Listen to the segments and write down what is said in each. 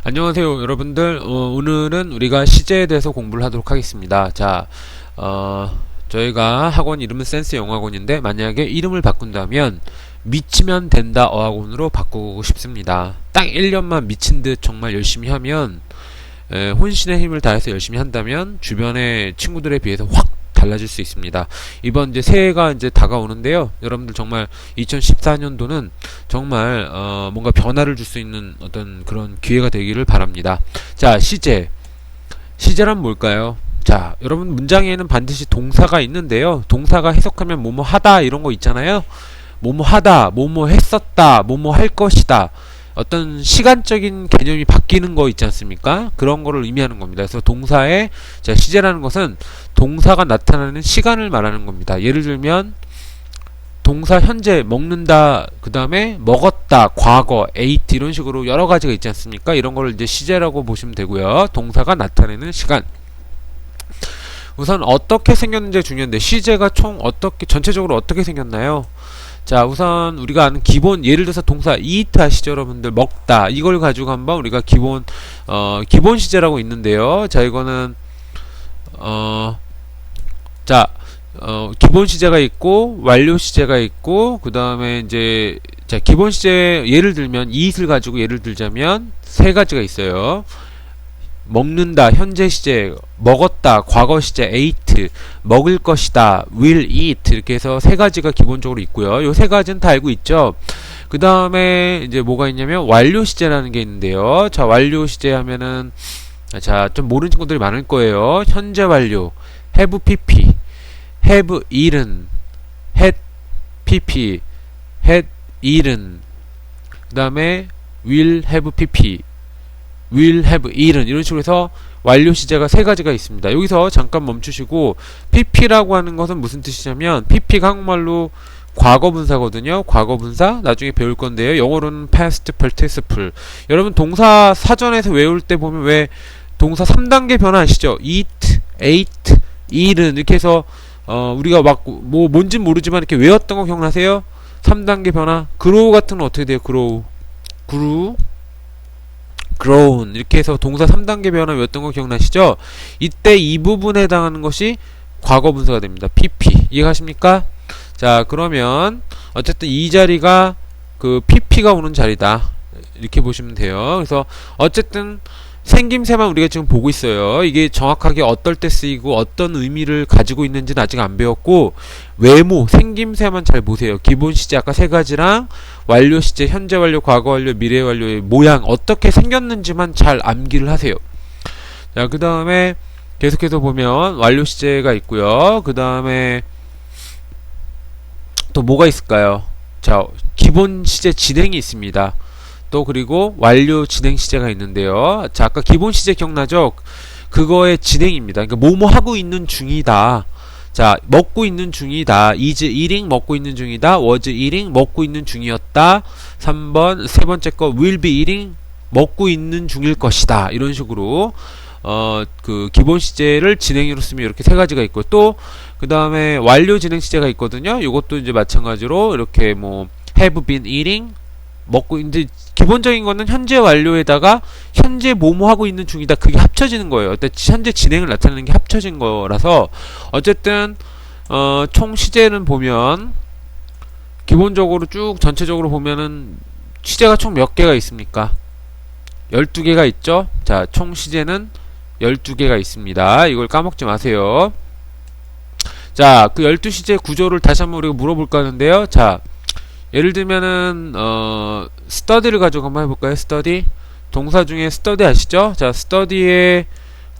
안녕하세요 여러분들. 오늘은 우리가 시제에 대해서 공부를 하도록 하겠습니다. 자, 저희가 학원 이름은 센스 영어학원인데 만약에 이름을 바꾼다면 미치면 된다 어학원으로 바꾸고 싶습니다. 딱 1년만 미친 듯 정말 열심히 하면, 혼신의 힘을 다해서 열심히 한다면 주변의 친구들에 비해서 확 달라질 수 있습니다. 이번 이제 새해가 이제 다가오는데요. 여러분들 정말 2014년도는 정말 뭔가 변화를 줄 수 있는 어떤 그런 기회가 되기를 바랍니다. 자, 시제란 뭘까요? 자, 여러분 문장에는 반드시 동사가 있는데요. 동사가 해석하면 뭐뭐 하다 이런 거 있잖아요. 뭐뭐 하다, 뭐뭐 했었다, 뭐뭐 할 것이다. 어떤 시간적인 개념이 바뀌는 거 있지 않습니까? 그런 거를 의미하는 겁니다. 그래서 동사의 시제라는 것은 동사가 나타나는 시간을 말하는 겁니다. 예를 들면 동사 현재 먹는다, 그 다음에 먹었다, 과거, ate 이런 식으로 여러 가지가 있지 않습니까? 이런 거를 이제 시제라고 보시면 되고요. 동사가 나타내는 시간. 우선 어떻게 생겼는지 중요한데 시제가 총 전체적으로 어떻게 생겼나요? 자, 우선 우리가 아는 기본, 예를 들어서 동사 eat 아시죠 여러분들? 먹다, 이걸 가지고 한번 우리가 기본 시제라고 있는데요. 자, 이거는 기본 시제가 있고 완료 시제가 있고, 그 다음에 이제 기본 시제 예를 들면 eat을 가지고 예를 들자면 세 가지가 있어요. 먹는다 현재 시제, 먹었다 과거 시제 ate, 먹을 것이다 will eat, 이렇게 해서 세 가지가 기본적으로 있고요. 요 세 가지는 다 알고 있죠. 그 다음에 이제 뭐가 있냐면 완료 시제라는 게 있는데요. 자, 완료 시제 하면은 좀 모르는 친구들이 많을 거예요. 현재 완료 have pp, have eaten, had pp, had eaten, 그 다음에 will have pp, will have eaten, 이런 식으로 해서 완료 시제가 세 가지가 있습니다. 여기서 잠깐 멈추시고, pp라고 하는 것은 무슨 뜻이냐면 pp가 한국말로 과거분사거든요. 과거분사 나중에 배울 건데요. 영어로는 past participle. 여러분 동사 사전에서 외울 때 보면 왜 동사 3단계 변화 아시죠? eat, ate, eaten 이렇게 해서 우리가 막 뭔진 모르지만 이렇게 외웠던 거 기억나세요? 3단계 변화. grow 같은 건 어떻게 돼요? grew, grown 이렇게 해서 동사 3단계 변화 외웠던 거 기억나시죠? 이때 이 부분에 해당하는 것이 과거 분사가 됩니다. pp. 이해가십니까? 자, 그러면 어쨌든 이 자리가 그 pp가 오는 자리다, 이렇게 보시면 돼요. 그래서 어쨌든 생김새만 우리가 지금 보고 있어요. 이게 정확하게 어떨 때 쓰이고 어떤 의미를 가지고 있는지는 아직 안 배웠고, 외모, 생김새만 잘 보세요. 기본 시제 아까 세 가지랑 완료 시제, 현재 완료, 과거 완료, 미래 완료의 모양 어떻게 생겼는지만 잘 암기를 하세요. 자, 그 다음에 계속해서 보면 완료 시제가 있고요. 그 다음에 또 뭐가 있을까요? 자, 기본 시제 진행이 있습니다. 또 그리고 완료 진행 시제가 있는데요. 자, 아까 기본 시제 기억나죠? 그거의 진행입니다. 그러니까 뭐뭐 하고 있는 중이다. 자, 먹고 있는 중이다. is eating, 먹고 있는 중이다. was eating, 먹고 있는 중이었다. 3번 세 번째 거 will be eating, 먹고 있는 중일 것이다. 이런 식으로 그 기본 시제를 진행으로 쓰면 이렇게 세 가지가 있고, 또 그 다음에 완료 진행 시제가 있거든요. 이것도 이제 마찬가지로 이렇게 뭐 have been eating, 먹고, 이제 기본적인 거는 현재 완료에다가 현재 뭐뭐 하고 있는 중이다, 그게 합쳐지는 거예요. 현재 진행을 나타내는 게 합쳐진 거라서 어쨌든 총 시제는 보면 기본적으로 쭉 전체적으로 보면은 시제가 총 몇 개가 있습니까? 12개가 있죠. 자, 총 시제는 12개가 있습니다. 이걸 까먹지 마세요. 자, 그 12시제 구조를 다시 한번 우리가 물어볼까 하는데요. 자, 예를 들면은 study를 가지고 한번 해볼까요? study, 동사 중에 study 아시죠? 자, study의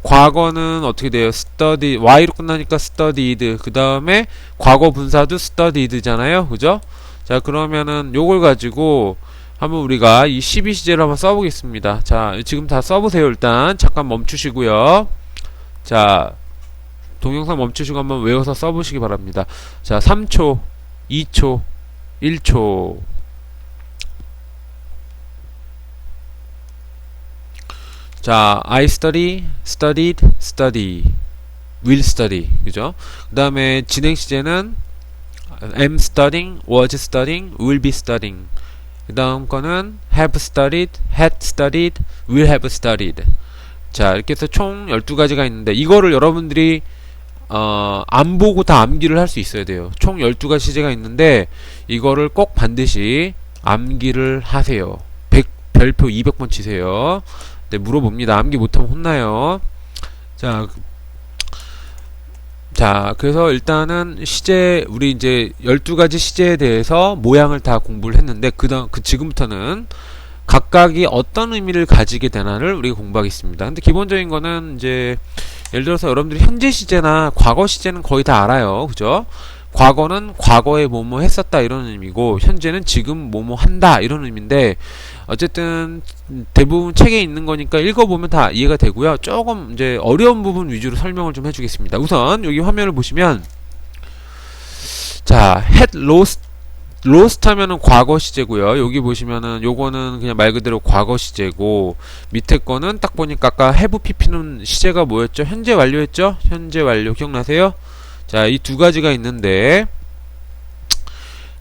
과거는 어떻게 돼요? study, y로 끝나니까 studied, 그 다음에 과거 분사도 studied잖아요, 그죠? 자, 그러면은 요걸 가지고 한번 우리가 이 12시제를 한번 써보겠습니다. 자, 지금 다 써보세요. 일단 잠깐 멈추시고요. 자, 동영상 멈추시고 한번 외워서 써보시기 바랍니다. 자, 3초, 2초, 1초. 자, I study, studied, study, will study, 그죠? 그 다음에 진행 시제는 am studying, was studying, will be studying, 그 다음 거는 have studied, had studied, will have studied. 자, 이렇게 해서 총 12가지가 있는데 이거를 여러분들이 안 보고 다 암기를 할 수 있어야 돼요. 총 12가지 시제가 있는데 이거를 꼭 반드시 암기를 하세요. 별표 200번 치세요. 네, 물어봅니다. 암기 못하면 혼나요. 자, 그래서 일단은 시제, 우리 이제 12가지 시제에 대해서 모양을 다 공부를 했는데, 지금부터는 각각이 어떤 의미를 가지게 되나를 우리가 공부하겠습니다. 근데 기본적인 거는 이제, 예를 들어서 여러분들이 현재 시제나 과거 시제는 거의 다 알아요. 그죠? 과거는 과거에 뭐뭐 했었다 이런 의미고, 현재는 지금 뭐뭐 한다 이런 의미인데, 어쨌든 대부분 책에 있는 거니까 읽어보면 다 이해가 되고요. 조금 이제 어려운 부분 위주로 설명을 좀 해주겠습니다. 우선 여기 화면을 보시면, 자, had lost 하면은 과거 시제고요. 여기 보시면은 요거는 그냥 말 그대로 과거 시제고, 밑에 거는 딱 보니까 아까 have pp는 시제가 뭐였죠? 현재 완료였죠? 현재 완료 기억나세요? 자, 이 두 가지가 있는데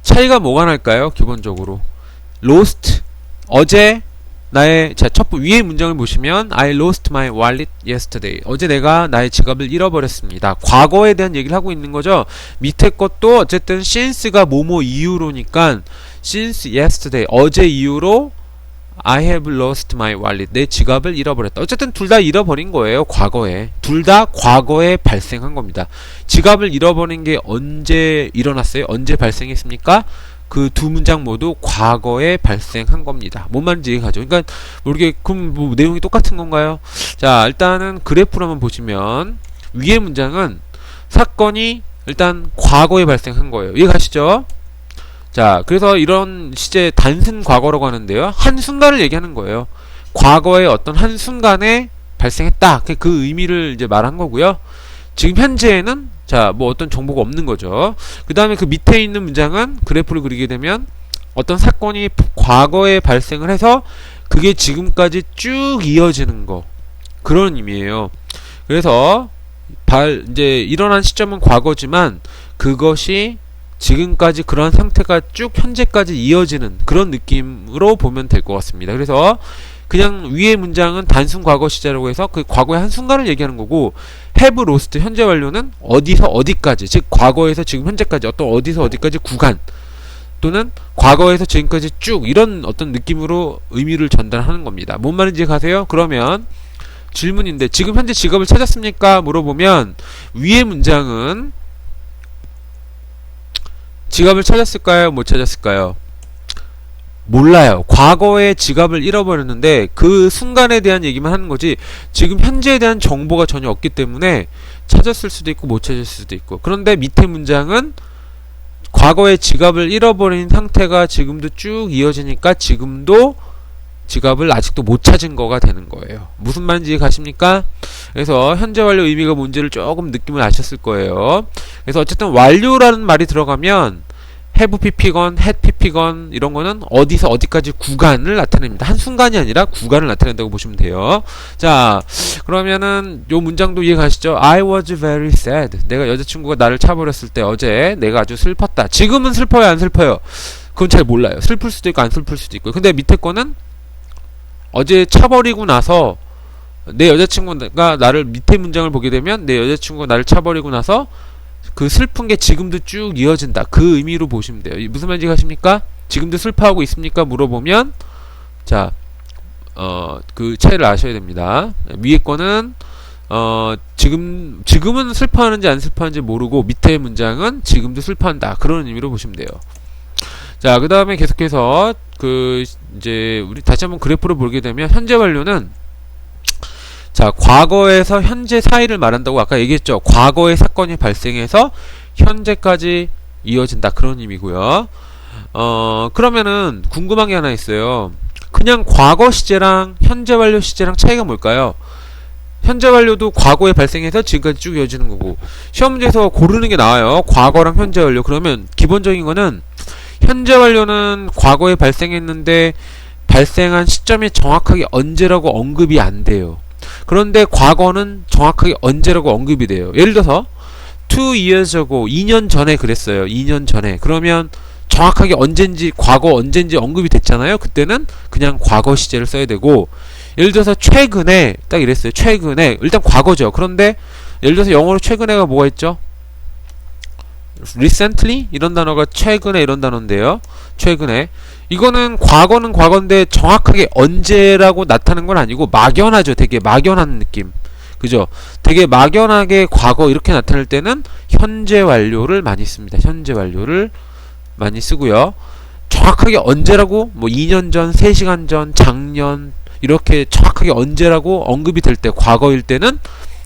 차이가 뭐가 날까요? 기본적으로 lost, 어제 나의, 자, 위에 문장을 보시면 I lost my wallet yesterday. 어제 내가 나의 지갑을 잃어버렸습니다. 과거에 대한 얘기를 하고 있는 거죠. 밑에 것도 어쨌든 since가 뭐뭐 이후로니까 since yesterday, 어제 이후로 I have lost my wallet. 내 지갑을 잃어버렸다. 어쨌든 둘 다 잃어버린 거예요. 과거에. 둘 다 과거에 발생한 겁니다. 지갑을 잃어버린 게 언제 일어났어요? 언제 발생했습니까? 그 두 문장 모두 과거에 발생한 겁니다. 뭔 말인지 이해가죠? 그러니까 모르게 그럼 뭐 내용이 똑같은 건가요? 자, 일단은 그래프로 한번 보시면 위의 문장은 사건이 일단 과거에 발생한 거예요. 이해가시죠? 자, 그래서 이런 시제 단순 과거라고 하는데요. 한순간을 얘기하는 거예요. 과거의 어떤 한순간에 발생했다. 그 의미를 이제 말한 거고요. 지금 현재에는 자, 뭐 어떤 정보가 없는 거죠. 그 다음에 그 밑에 있는 문장은 그래프를 그리게 되면 어떤 사건이 과거에 발생을 해서 그게 지금까지 쭉 이어지는 거. 그런 의미예요. 그래서 이제 일어난 시점은 과거지만 그것이 지금까지 그런 상태가 쭉 현재까지 이어지는 그런 느낌으로 보면 될 것 같습니다. 그래서 그냥 위의 문장은 단순 과거 시제라고 해서 그 과거의 한순간을 얘기하는 거고, have lost 현재 완료는 어디서 어디까지, 즉 과거에서 지금 현재까지 어떤 어디서 어디까지 구간 또는 과거에서 지금까지 쭉 이런 어떤 느낌으로 의미를 전달하는 겁니다. 뭔 말인지 가세요? 그러면 질문인데 지금 현재 직업을 찾았습니까? 물어보면 위의 문장은 지갑을 찾았을까요? 못 찾았을까요? 몰라요. 과거에 지갑을 잃어버렸는데 그 순간에 대한 얘기만 하는 거지 지금 현재에 대한 정보가 전혀 없기 때문에 찾았을 수도 있고 못 찾았을 수도 있고. 그런데 밑에 문장은 과거에 지갑을 잃어버린 상태가 지금도 쭉 이어지니까 지금도 지갑을 아직도 못 찾은 거가 되는 거예요. 무슨 말인지 가십니까? 그래서 현재 완료 의미가 뭔지를 조금 느낌을 아셨을 거예요. 그래서 어쨌든 완료라는 말이 들어가면 have pp건 had pp건 이런 거는 어디서 어디까지 구간을 나타냅니다. 한순간이 아니라 구간을 나타낸다고 보시면 돼요. 자, 그러면은 요 문장도 이해 가시죠? I was very sad. 내가 여자친구가 나를 차버렸을 때 어제 내가 아주 슬펐다. 지금은 슬퍼요, 안 슬퍼요? 그건 잘 몰라요. 슬플 수도 있고 안 슬플 수도 있고. 근데 밑에 거는 어제 차버리고 나서 내 여자친구가 나를, 밑에 문장을 보게 되면 내 여자친구가 나를 차버리고 나서 그 슬픈 게 지금도 쭉 이어진다. 그 의미로 보시면 돼요. 무슨 말인지 가십니까? 지금도 슬퍼하고 있습니까? 물어보면 자, 그 차이를 아셔야 됩니다. 위에 거는 지금은 슬퍼하는지 안 슬퍼하는지 모르고 밑에 문장은 지금도 슬퍼한다. 그런 의미로 보시면 돼요. 자, 그 다음에 계속해서 이제 우리 다시 한번 그래프를 보게 되면 현재 완료는 자, 과거에서 현재 사이를 말한다고 아까 얘기했죠. 과거의 사건이 발생해서 현재까지 이어진다. 그런 의미고요. 그러면은 궁금한 게 하나 있어요. 그냥 과거 시제랑 현재 완료 시제랑 차이가 뭘까요? 현재 완료도 과거에 발생해서 지금까지 쭉 이어지는 거고, 시험 문제에서 고르는 게 나와요. 과거랑 현재 완료. 그러면 기본적인 거는 현재 완료는 과거에 발생했는데 발생한 시점이 정확하게 언제라고 언급이 안 돼요. 그런데 과거는 정확하게 언제라고 언급이 돼요. 예를 들어서 2 years ago, 2년 전에 그랬어요. 2년 전에. 그러면 정확하게 언젠지 과거 언젠지 언급이 됐잖아요. 그때는 그냥 과거 시제를 써야 되고, 예를 들어서 최근에 딱 이랬어요. 최근에 일단 과거죠. 그런데 예를 들어서 영어로 최근에가 뭐가 있죠? recently 이런 단어가 최근에 이런 단어인데요. 최근에 이거는 과거는 과거인데 정확하게 언제라고 나타나는 건 아니고 막연하죠. 되게 막연한 느낌. 그죠? 되게 막연하게 과거 이렇게 나타낼 때는 현재 완료를 많이 씁니다. 현재 완료를 많이 쓰고요. 정확하게 언제라고 뭐 2년 전, 3시간 전, 작년 이렇게 정확하게 언제라고 언급이 될 때 과거일 때는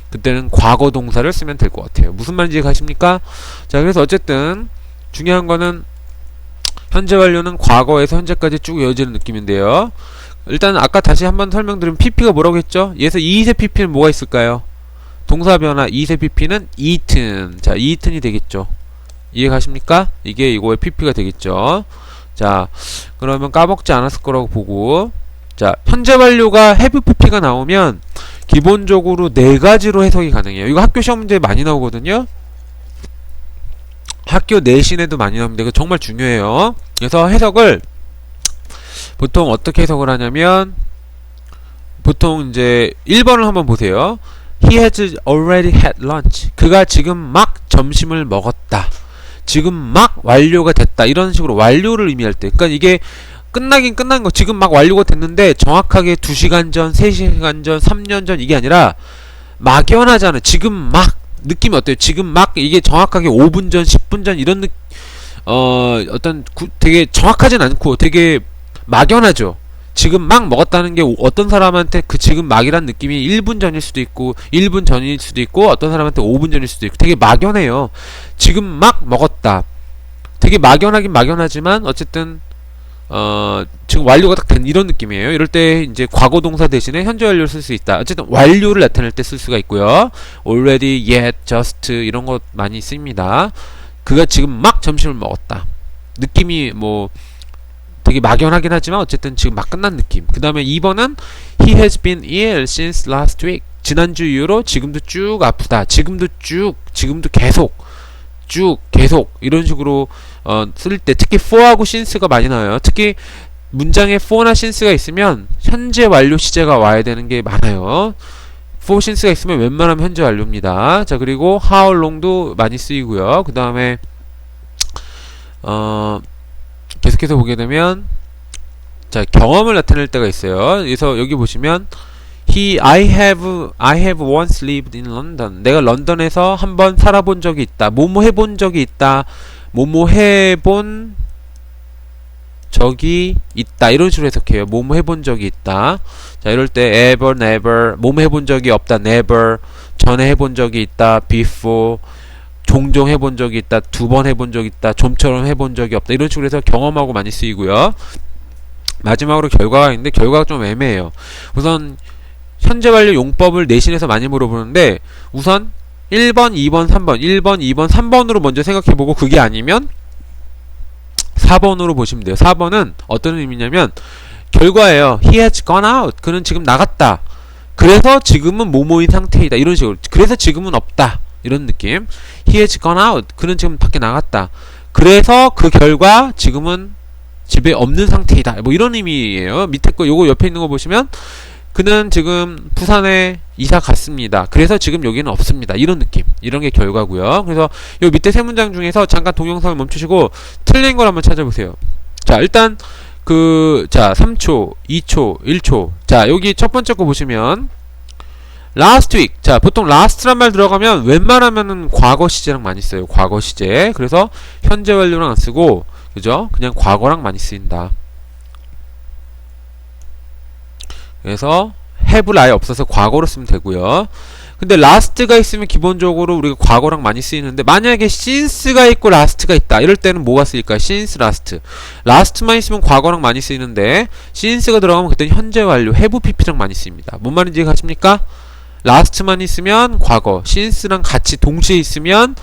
그때는 과거 동사를 쓰면 될 것 같아요. 무슨 말인지 가십니까? 자, 그래서 어쨌든 중요한 거는 현재 완료는 과거에서 현재까지 쭉 이어지는 느낌인데요. 일단 아까 다시 한번 설명드리면 PP가 뭐라고 했죠? 얘에서 이세 PP는 뭐가 있을까요? 동사 변화 이세 PP는 eaten. 자, eaten이 되겠죠. 이해 가십니까? 이게 이거의 PP가 되겠죠. 자, 그러면 까먹지 않았을 거라고 보고, 자, 현재 완료가 have PP가 나오면 기본적으로 네 가지로 해석이 가능해요. 이거 학교 시험 문제에 많이 나오거든요. 학교 내신에도 많이 나옵니다. 이거 정말 중요해요. 그래서 해석을 보통 어떻게 해석을 하냐면, 보통 이제 1번을 한번 보세요. He has already had lunch. 그가 지금 막 점심을 먹었다. 지금 막 완료가 됐다. 이런 식으로 완료를 의미할 때. 그러니까 이게 끝나긴 끝난 거. 지금 막 완료가 됐는데 정확하게 2시간 전, 3시간 전, 3년 전 이게 아니라 막연하잖아요. 지금 막 느낌이 어때요? 지금 막 이게 정확하게 5분 전, 10분 전 이런 어떤 되게 정확하진 않고 되게 막연하죠. 지금 막 먹었다는 게 어떤 사람한테 그 지금 막이란 느낌이 1분 전일 수도 있고 1분 전일 수도 있고 어떤 사람한테 5분 전일 수도 있고 되게 막연해요. 지금 막 먹었다. 되게 막연하긴 막연하지만 어쨌든 지금 완료가 딱 된 이런 느낌이에요. 이럴 때 이제 과거 동사 대신에 현재 완료를 쓸 수 있다. 어쨌든 완료를 나타낼 때 쓸 수가 있고요. already, yet, just 이런 것 많이 씁니다. 그가 지금 막 점심을 먹었다. 느낌이 뭐 되게 막연하긴 하지만 어쨌든 지금 막 끝난 느낌. 그 다음에 2번은 He has been ill since last week. 지난주 이후로 지금도 쭉 아프다. 지금도 계속 이런 식으로 쓸 때 특히 for하고 since가 많이 나와요. 특히 문장에 for나 since가 있으면 현재 완료 시제가 와야 되는 게 많아요. for since가 있으면 웬만하면 현재 완료입니다. 자, 그리고 how long도 많이 쓰이고요. 그 다음에 계속해서 보게 되면 자, 경험을 나타낼 때가 있어요. 그래서 여기 보시면 I have once lived in London. 내가 런던에서 한번 살아본 적이 있다. 뭐뭐 해본 적이 있다. 뭐뭐 해본 적이 있다. 이런 식으로 해석해요. 뭐뭐 해본 적이 있다. 자, 이럴 때 ever, never, 뭐뭐 해본 적이 없다. never, 전에 해본 적이 있다. before, 종종 해본 적이 있다. 2번 해본 적이 있다. 좀처럼 해본 적이 없다. 이런 식으로 해서 경험하고 많이 쓰이고요. 마지막으로 결과가 있는데 결과가 좀 애매해요. 우선 현재 완료 용법을 내신에서 많이 물어보는데 우선 1번, 2번, 3번 1번, 2번, 3번으로 먼저 생각해보고 그게 아니면 4번으로 보시면 돼요. 4번은 어떤 의미냐면 결과예요. He has gone out. 그는 지금 나갔다. 그래서 지금은 뭐뭐인 상태이다. 이런 식으로. 그래서 지금은 없다. 이런 느낌. He has gone out. 그는 지금 밖에 나갔다. 그래서 그 결과 지금은 집에 없는 상태이다. 뭐 이런 의미예요. 밑에 거 요거 옆에 있는 거 보시면 그는 지금 부산에 이사 갔습니다. 그래서 지금 여기는 없습니다. 이런 느낌. 이런 게 결과고요. 그래서 요 밑에 세 문장 중에서 잠깐 동영상을 멈추시고 틀린 걸 한번 찾아보세요. 자, 일단 자, 3초, 2초, 1초. 자, 여기 첫 번째 거 보시면 last week. 자, 보통 last란 말 들어가면 웬만하면은 과거 시제랑 많이 써요. 과거 시제. 그래서 현재 완료랑 안 쓰고 그죠? 그냥 과거랑 많이 쓰인다. 그래서 have를 아예 없어서 과거로 쓰면 되고요. 근데 last가 있으면 기본적으로 우리가 과거랑 많이 쓰이는데 만약에 since가 있고 last가 있다. 이럴 때는 뭐가 쓰일까요? since, last. last만 있으면 과거랑 많이 쓰이는데 since가 들어가면 그때는 현재 완료, have pp랑 많이 쓰입니다. 뭔 말인지 아십니까? last만 있으면 과거, since랑 같이 동시에 있으면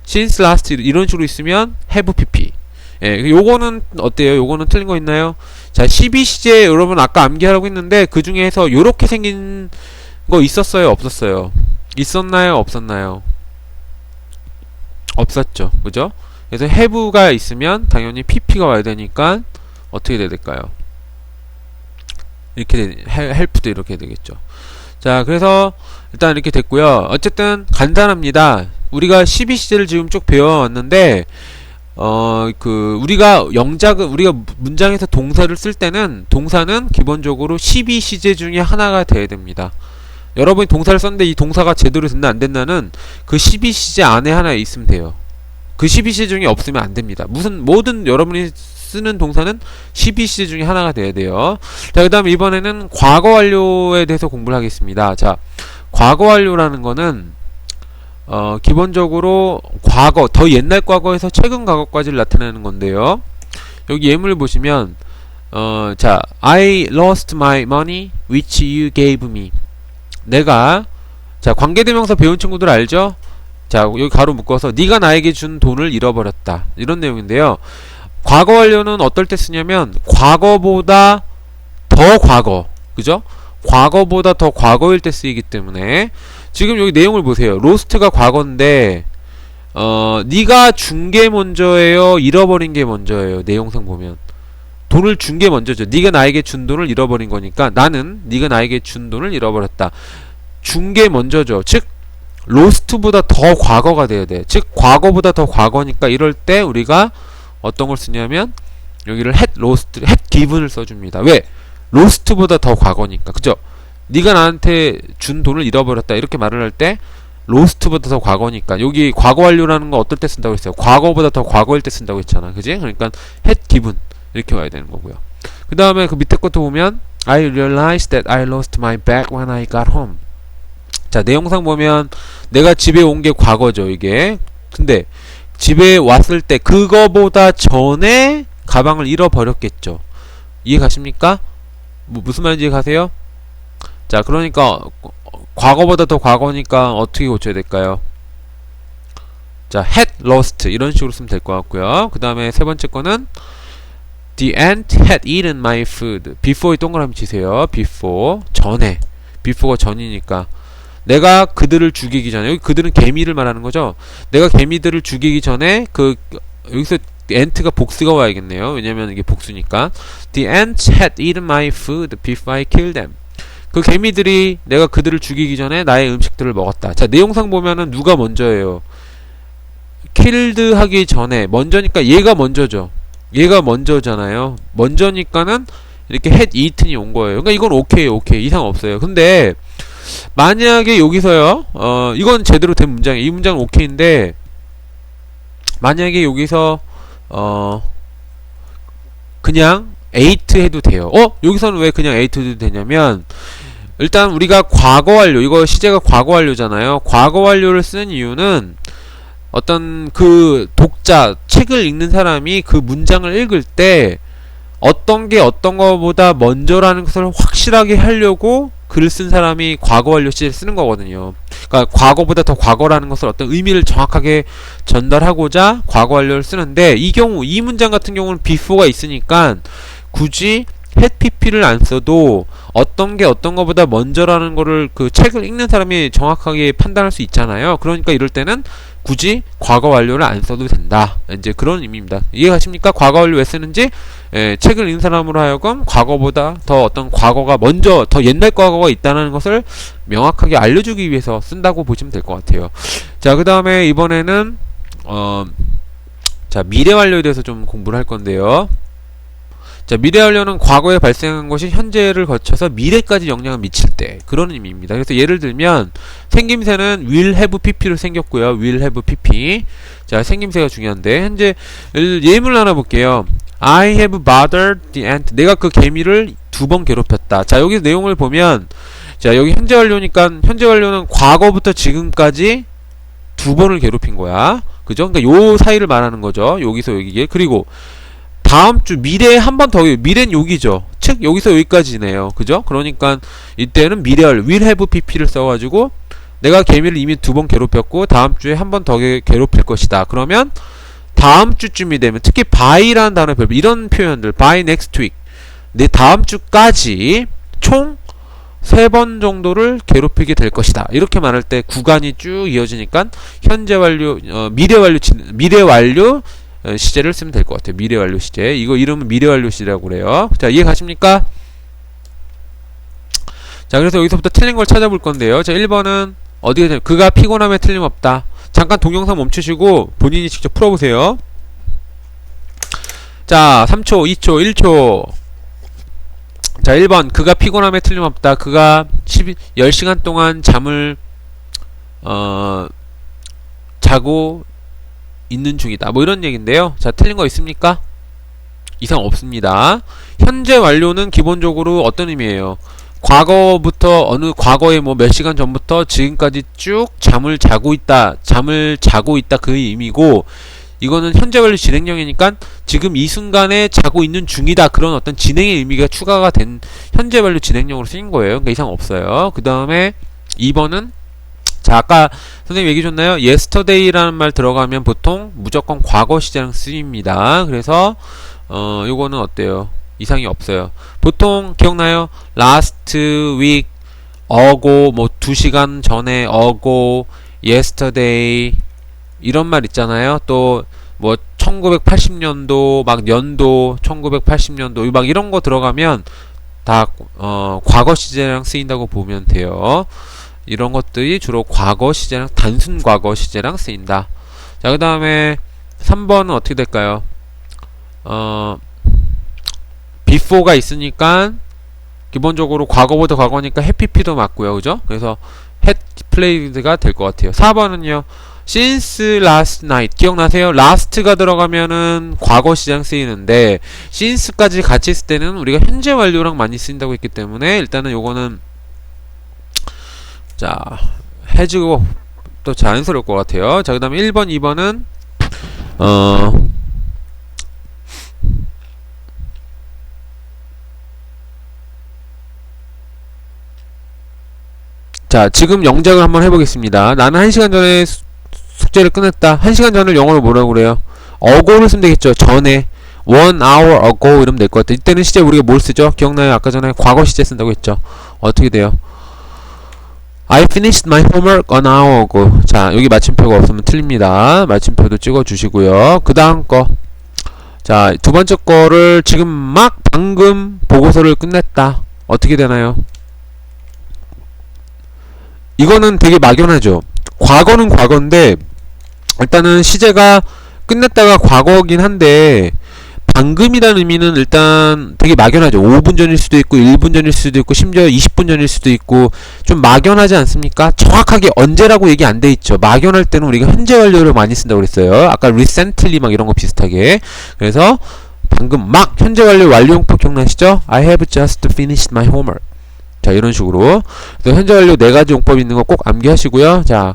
since, last 이런 식으로 있으면 have pp. 예, 요거는 어때요? 요거는 틀린 거 있나요? 자, 12시제 여러분 아까 암기하라고 했는데 그 중에서 요렇게 생긴 거 있었어요? 없었어요? 있었나요? 없었나요? 없었죠. 그죠? 그래서 have가 있으면 당연히 pp가 와야 되니까 어떻게 돼야 될까요? 이렇게 help도 이렇게 되겠죠. 자, 그래서 일단 이렇게 됐고요. 어쨌든 간단합니다. 우리가 12시제를 지금 쭉 배워왔는데 우리가 문장에서 동사를 쓸 때는 동사는 기본적으로 12시제 중에 하나가 돼야 됩니다. 여러분이 동사를 썼는데 이 동사가 제대로 됐나 안 됐나는 그 12시제 안에 하나 있으면 돼요. 그 12시제 중에 없으면 안 됩니다. 모든 여러분이 쓰는 동사는 12시제 중에 하나가 돼야 돼요. 자, 그 다음에 이번에는 과거 완료에 대해서 공부를 하겠습니다. 자, 과거 완료라는 거는 기본적으로 과거, 더 옛날 과거에서 최근 과거까지를 나타내는 건데요. 여기 예문을 보시면 자, I lost my money which you gave me. 내가, 자, 관계대명사 배운 친구들 알죠? 자, 여기 가로 묶어서 네가 나에게 준 돈을 잃어버렸다, 이런 내용인데요. 과거 완료는 어떨 때 쓰냐면 과거보다 더 과거, 그죠? 과거보다 더 과거일 때 쓰이기 때문에 지금 여기 내용을 보세요. 로스트가 과거인데 네가 준 게 먼저예요, 잃어버린 게 먼저예요? 내용상 보면 돈을 준 게 먼저죠. 네가 나에게 준 돈을 잃어버린 거니까 나는 네가 나에게 준 돈을 잃어버렸다. 준 게 먼저죠. 즉 로스트보다 더 과거가 돼야 돼. 즉 과거보다 더 과거니까 이럴 때 우리가 어떤 걸 쓰냐면 여기를 had lost, had given을 써줍니다. 왜? 로스트보다 더 과거니까. 그죠? 네가 나한테 준 돈을 잃어버렸다, 이렇게 말을 할 때 로스트보다 더 과거니까. 여기 과거 완료라는 거 어떨 때 쓴다고 했어요? 과거보다 더 과거일 때 쓴다고 했잖아. 그지? 그러니까 had given 이렇게 와야 되는 거고요. 그 다음에 그 밑에 것도 보면 I realized that I lost my bag when I got home. 자, 내용상 보면 내가 집에 온 게 과거죠, 이게. 근데 집에 왔을 때 그거보다 전에 가방을 잃어버렸겠죠. 이해 가십니까? 무슨 말인지 이해 가세요? 자, 그러니까 과거보다 더 과거니까 어떻게 고쳐야 될까요? 자, had lost 이런 식으로 쓰면 될 것 같고요. 그 다음에 세 번째 거는 The ant had eaten my food. before에 동그라미 치세요. before, 전에. before가 전이니까 내가 그들을 죽이기 전에, 여기 그들은 개미를 말하는 거죠. 내가 개미들을 죽이기 전에 여기서 ant가 복수가 와야겠네요. 왜냐면 이게 복수니까. The ants had eaten my food before I killed them. 그 개미들이 내가 그들을 죽이기 전에 나의 음식들을 먹었다. 자, 내용상 보면은 누가 먼저예요? killed 하기 전에, 먼저니까 얘가 먼저죠. 얘가 먼저잖아요. 먼저니까는 이렇게 had eaten이 온 거예요. 그러니까 이건 오케이. 이상 없어요. 근데 만약에 여기서요, 이건 제대로 된 문장이에요. 이 문장은 오케이인데, 만약에 여기서, 그냥 ate 해도 돼요. 여기서는 왜 그냥 ate 해도 되냐면, 일단 우리가 과거 완료, 이거 시제가 과거 완료잖아요. 과거 완료를 쓰는 이유는, 어떤 그 독자, 책을 읽는 사람이 그 문장을 읽을 때, 어떤 게 어떤 거보다 먼저라는 것을 확실하게 하려고 글을 쓴 사람이 과거 완료 시제를 쓰는 거거든요. 그러니까 과거보다 더 과거라는 것을 어떤 의미를 정확하게 전달하고자 과거 완료를 쓰는데, 이 문장 같은 경우는 before가 있으니까 굳이 had pp를 안 써도 어떤 게 어떤 거보다 먼저라는 거를 그 책을 읽는 사람이 정확하게 판단할 수 있잖아요. 그러니까 이럴 때는 굳이 과거 완료를 안 써도 된다, 이제 그런 의미입니다. 이해가십니까? 과거 완료 왜 쓰는지, 책을 읽는 사람으로 하여금 과거보다 더 어떤 과거가 먼저, 더 옛날 과거가 있다는 것을 명확하게 알려주기 위해서 쓴다고 보시면 될 것 같아요. 자, 그 다음에 이번에는 자, 미래 완료에 대해서 좀 공부를 할 건데요. 자, 미래 완료는 과거에 발생한 것이 현재를 거쳐서 미래까지 영향을 미칠 때, 그런 의미입니다. 그래서 예를 들면 생김새는 will have pp로 생겼고요. will have pp. 자, 생김새가 중요한데 현재 예문을 하나 볼게요. I have bothered the ant. 내가 그 개미를 2번 괴롭혔다. 자, 여기 내용을 보면, 자, 여기 현재 완료니까 현재 완료는 과거부터 지금까지 2번을 괴롭힌 거야. 그죠? 그러니까 요 사이를 말하는 거죠. 여기서 여기에. 그리고 다음 주 미래에 한 번 더, 미래는 여기죠. 즉 여기서 여기까지네요. 그죠? 그러니까 이때는 미래 완료 will have pp를 써가지고 내가 개미를 이미 2번 괴롭혔고 다음 주에 한 번 더 괴롭힐 것이다. 그러면 다음 주쯤이 되면, 특히 by라는 단어 별표, 이런 표현들, by next week, 내 다음 주까지 총 3번 정도를 괴롭히게 될 것이다. 이렇게 말할 때 구간이 쭉 이어지니까 현재 완료, 미래 완료 시제를 쓰면 될 것 같아요. 미래 완료 시제. 이거 이름은 미래 완료 시제라고 그래요. 자, 이해 가십니까? 자, 그래서 여기서부터 틀린 걸 찾아볼 건데요. 자, 1번은 어디가 되냐? 그가 피곤함에 틀림없다. 잠깐 동영상 멈추시고 본인이 직접 풀어보세요. 자, 3초, 2초, 1초. 자, 1번. 그가 피곤함에 틀림없다. 그가 10시간 동안 잠을 자고 있는 중이다. 뭐 이런 얘기인데요. 자, 틀린 거 있습니까? 이상 없습니다. 현재 완료는 기본적으로 어떤 의미예요? 과거부터 어느 과거에 뭐 몇 시간 전부터 지금까지 쭉 잠을 자고 있다 그 의미고, 이거는 현재 완료 진행형이니까 지금 이 순간에 자고 있는 중이다, 그런 어떤 진행의 의미가 추가가 된 현재 완료 진행형으로 쓰인 거예요. 그러니까 이상 없어요. 그 다음에 2번은, 자, 아까 선생님 얘기 줬나요? yesterday라는 말 들어가면 보통 무조건 과거 시제랑 쓰입니다. 그래서 요거는 어때요? 이상이 없어요. 보통 기억나요? last week, ago, 뭐 2시간 전에 ago, yesterday 이런 말 있잖아요. 또 뭐 1980년도 막 연도 1980년도 막 이런 거 들어가면 다 과거 시제랑 쓰인다고 보면 돼요. 이런 것들이 주로 과거 시제랑 단순 과거 시제랑 쓰인다. 자, 그 다음에 3번은 어떻게 될까요? before가 있으니까 기본적으로 과거보다 과거니까 해피피도 맞고요. 그죠? 그래서 had played가 될 것 같아요. 4번은요. since last night. 기억나세요? last가 들어가면은 과거 시제랑 쓰이는데 since까지 같이 쓸 때는 우리가 현재 완료랑 많이 쓰인다고 했기 때문에 일단은 요거는 자, 해주고 또 자연스러울 것 같아요. 자, 그 다음에 1번, 2번은 자, 지금 영작을 한번 해보겠습니다. 나는 1시간 전에 숙제를 끝냈다. 1시간 전을 영어로 뭐라고 그래요? ago를 쓰면 되겠죠. 전에 1 hour ago 이러면 될 것 같아요. 이때는 시제 우리가 뭘 쓰죠? 기억나요? 아까 전에 과거 시제 쓴다고 했죠. 어떻게 돼요? I finished my homework an hour ago. 자, 여기 마침표가 없으면 틀립니다. 마침표도 찍어주시고요. 그 다음 거. 자, 두 번째 거를 지금 막 방금 보고서를 끝냈다. 어떻게 되나요? 이거는 되게 막연하죠. 과거는 과거인데 일단은 시제가 끝냈다가 과거긴 한데 방금이라는 의미는 일단 되게 막연하죠. 5분 전일 수도 있고 1분 전일 수도 있고 심지어 20분 전일 수도 있고 좀 막연하지 않습니까? 정확하게 언제라고 얘기 안 돼 있죠. 막연할 때는 우리가 현재 완료를 많이 쓴다고 그랬어요. 아까 recently 막 이런 거 비슷하게. 그래서 방금 막 현재 완료 완료용법 기억나시죠? I have just finished my homework. 자, 이런 식으로. 그래서 현재 완료 4가지 용법 있는 거 꼭 암기하시고요. 자,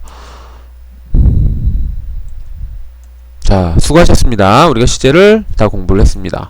수고하셨습니다. 우리가 시제를 다 공부를 했습니다.